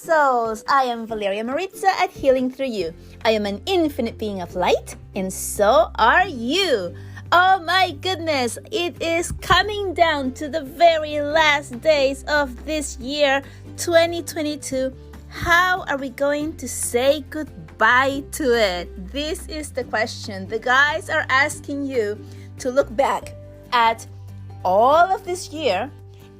souls! I am Valeria Maritza at Healing Through You. I am an infinite being of light, and so are you. Oh my goodness, it is coming down to the very last days of this year, 2022. How are we going to say goodbye to it? This is the question. The guys are asking you to look back at all of this year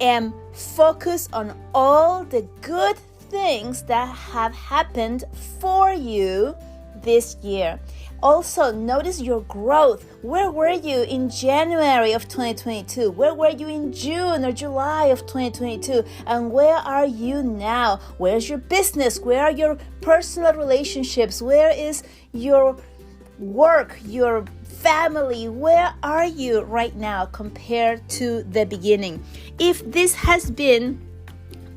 and focus on all the good things that have happened for you this year. Also, notice your growth. Where were you in January of 2022? Where were you in June or July of 2022? And where are you now? Where's your business? Where are your personal relationships? Where is your work, your family? Where are you right now compared to the beginning? If this has been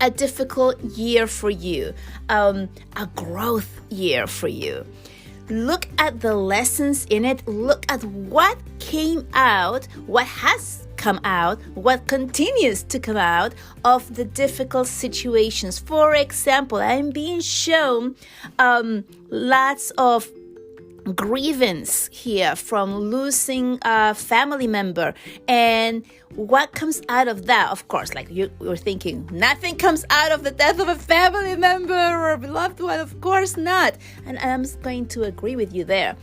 a difficult year for you, a growth year for you, look at the lessons in it. Look at what came out, what has come out, what continues to come out of the difficult situations. For example, I'm being shown lots of grievance here from losing a family member, and what comes out of that. Of course, like you're thinking, nothing comes out of the death of a family member or a beloved one. Of course not, and I'm going to agree with you there.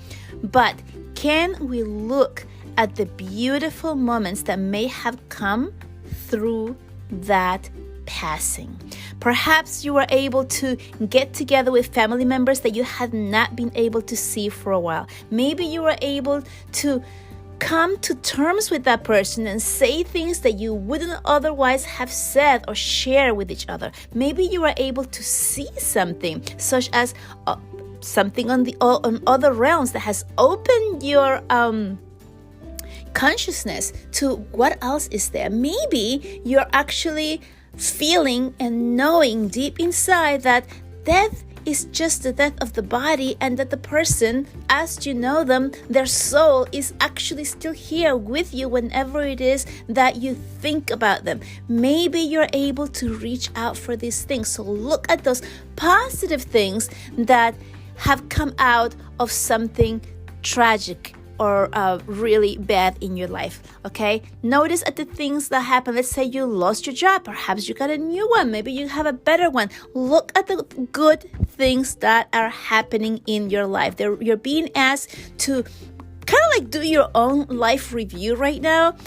But can we look at the beautiful moments that may have come through that passing? Perhaps you were able to get together with family members that you had not been able to see for a while. Maybe you were able to come to terms with that person and say things that you wouldn't otherwise have said or share with each other. Maybe you were able to see something, such as something on other realms that has opened your consciousness to what else is there. Maybe you're actually feeling and knowing deep inside that death is just the death of the body, and that the person, as you know them, their soul is actually still here with you whenever it is that you think about them. Maybe you're able to reach out for these things. So look at those positive things that have come out of something tragic or really bad in your life, okay? Notice at the things that happen. Let's say you lost your job. Perhaps you got a new one. Maybe you have a better one. Look at the good things that are happening in your life. You're being asked to kind of like do your own life review right now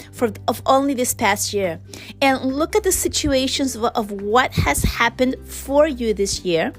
of only this past year. And look at the situations of what has happened for you this year.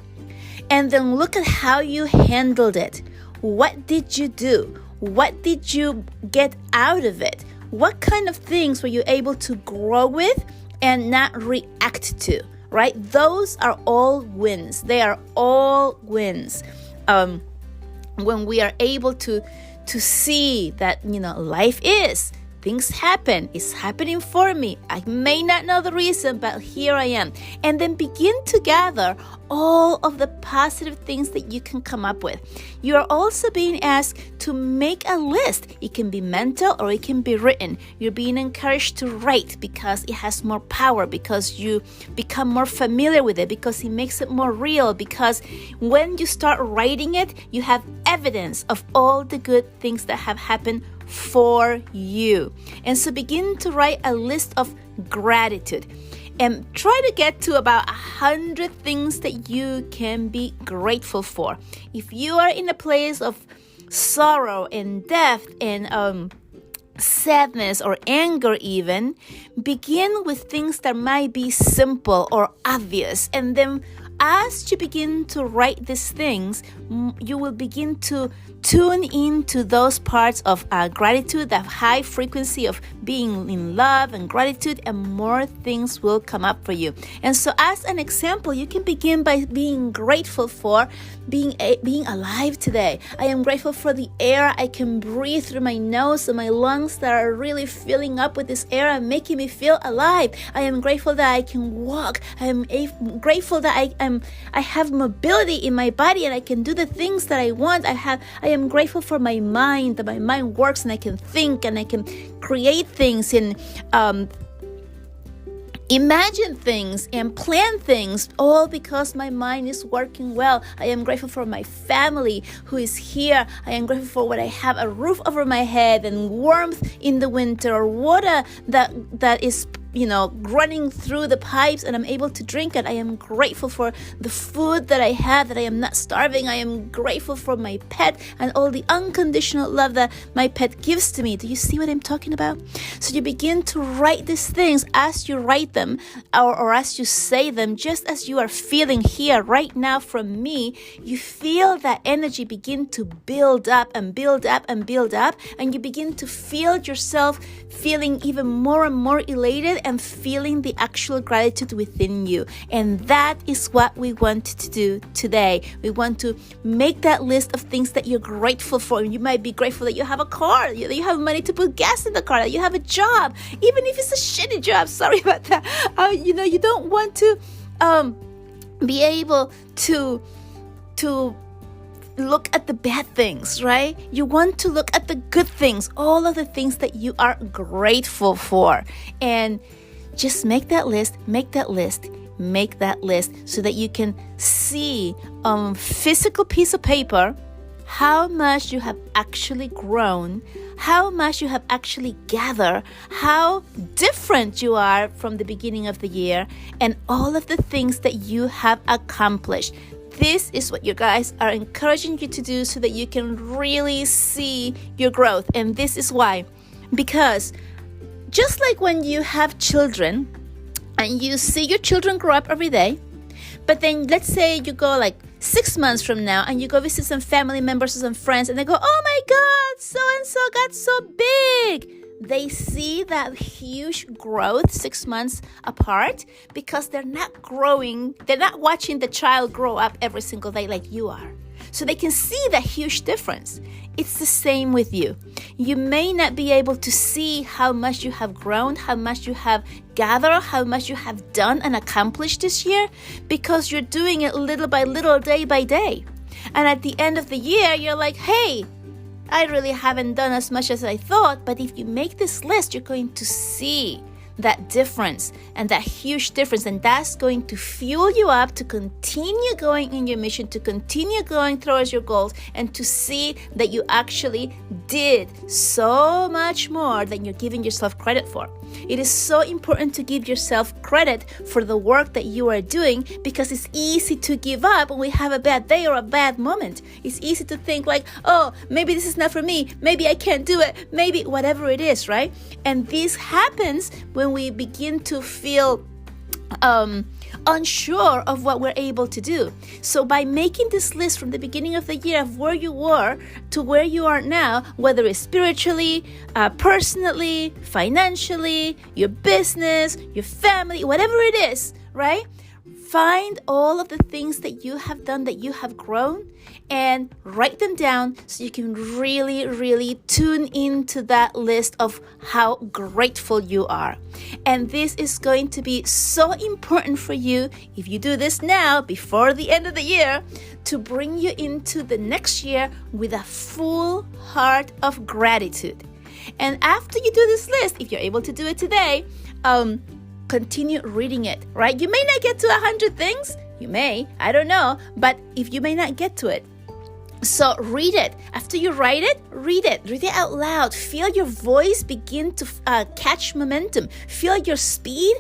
And then look at how you handled it. What did you do? What did you get out of it? What kind of things were you able to grow with and not react to, right? Those are all wins. They are all wins. When we are able to see that, life is, things happen. It's happening for me. I may not know the reason, but here I am. And then begin to gather all of the positive things that you can come up with. You are also being asked to make a list. It can be mental or it can be written. You're being encouraged to write because it has more power, because you become more familiar with it, because it makes it more real, because when you start writing it, you have evidence of all the good things that have happened for you. And so begin to write a list of gratitude and try to get to about 100 things that you can be grateful for. If you are in a place of sorrow and death and sadness or anger even, begin with things that might be simple or obvious, and then as you begin to write these things, you will begin to tune into those parts of gratitude, that high frequency of being in love and gratitude, and more things will come up for you. And so as an example, you can begin by being grateful for being alive today. I am grateful for the air I can breathe through my nose and my lungs that are really filling up with this air and making me feel alive. I am grateful that I can walk. I am grateful that I have mobility in my body and I can do the things that I want. I am grateful for my mind, that my mind works and I can think and I can create things in imagine things and plan things, all because my mind is working well. I am grateful for my family who is here. I am grateful for what I have, a roof over my head and warmth in the winter, or water that is running through the pipes and I'm able to drink it. I am grateful for the food that I have, that I am not starving. I am grateful for my pet and all the unconditional love that my pet gives to me. Do you see what I'm talking about? So you begin to write these things. As you write them or as you say them, just as you are feeling here right now from me, you feel that energy begin to build up and build up and build up, and you begin to feel yourself feeling even more and more elated and feeling the actual gratitude within you. And that is what we want to do today. We want to make that list of things that you're grateful for. You might be grateful that you have a car, that you have money to put gas in the car, that you have a job, even if it's a shitty job. Sorry about that. You don't want to be able to look at the bad things, right? You want to look at the good things, all of the things that you are grateful for. And just make that list so that you can see on physical piece of paper how much you have actually grown, how much you have actually gathered, how different you are from the beginning of the year, and all of the things that you have accomplished. This is what you guys are encouraging you to do so that you can really see your growth. And this is why. Because just like when you have children and you see your children grow up every day, but then let's say you go like 6 months from now and you go visit some family members or some friends and they go, oh my God, so-and-so got so big. They see that huge growth 6 months apart because they're not growing. They're not watching the child grow up every single day like you are. So they can see that huge difference. It's the same with you. You may not be able to see how much you have grown, how much you have gathered, how much you have done and accomplished this year because you're doing it little by little, day by day. And at the end of the year, you're like, hey, I really haven't done as much as I thought, but if you make this list, you're going to see that difference and that huge difference, and that's going to fuel you up to continue going in your mission, to continue going towards your goals, and to see that you actually did so much more than you're giving yourself credit for. It is so important to give yourself credit for the work that you are doing because it's easy to give up when we have a bad day or a bad moment. It's easy to think like, oh, maybe this is not for me, maybe I can't do it, maybe whatever it is, right? And this happens when we begin to feel unsure of what we're able to do. So by making this list from the beginning of the year of where you were to where you are now, whether it's spiritually, personally, financially, your business, your family, whatever it is, right? Find all of the things that you have done, that you have grown, and write them down so you can really, really tune into that list of how grateful you are. And this is going to be so important for you if you do this now before the end of the year to bring you into the next year with a full heart of gratitude. And after you do this list, if you're able to do it today, continue reading it, right? You may not get to 100 things. You may, I don't know, but if you may not get to it, so read it. After you write it, read it out loud. Feel your voice begin to catch momentum. Feel your speed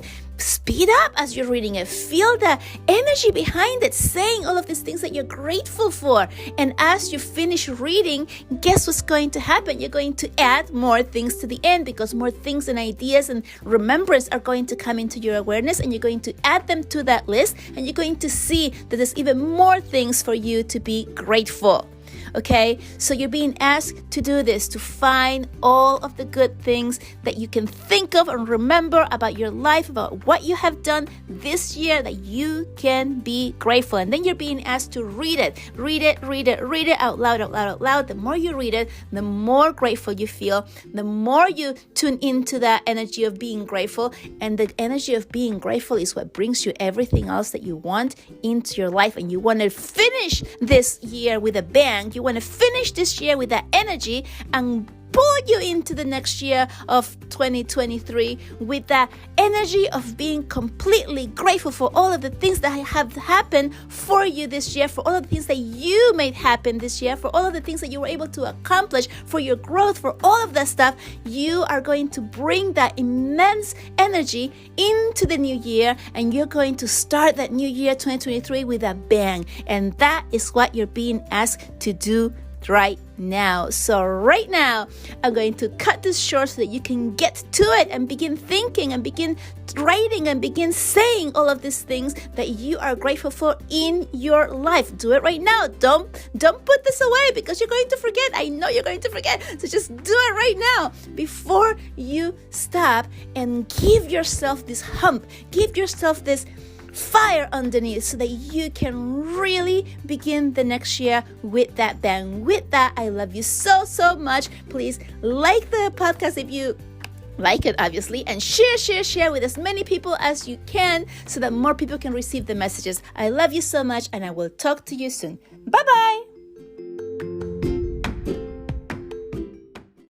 up as you're reading it. Feel the energy behind it, saying all of these things that you're grateful for. And as you finish reading, guess what's going to happen? You're going to add more things to the end because more things and ideas and remembrance are going to come into your awareness, and you're going to add them to that list, and you're going to see that there's even more things for you to be grateful. Okay, so you're being asked to do this, to find all of the good things that you can think of and remember about your life, about what you have done this year that you can be grateful. And then you're being asked to read it out loud. The more you read it, the more grateful you feel, the more you tune into that energy of being grateful. And the energy of being grateful is what brings you everything else that you want into your life. And you want to finish this year with a bang. You want to finish this year with that energy and pull you into the next year of 2023 with that energy of being completely grateful for all of the things that have happened for you this year, for all of the things that you made happen this year, for all of the things that you were able to accomplish, for your growth, for all of that stuff. You are going to bring that immense energy into the new year, and you're going to start that new year 2023 with a bang. And that is what you're being asked to do right now. So right now, I'm going to cut this short so that you can get to it and begin thinking and begin writing and begin saying all of these things that you are grateful for in your life. Do it right now. Don't put this away because you're going to forget. I know you're going to forget. So just do it right now before you stop, and give yourself this hump. Give yourself this fire underneath so that you can really begin the next year with that bang. With that, I love you so much. Please like the podcast if you like it, obviously, and share with as many people as you can so that more people can receive the messages. I love you so much, and I will talk to you soon. Bye-bye.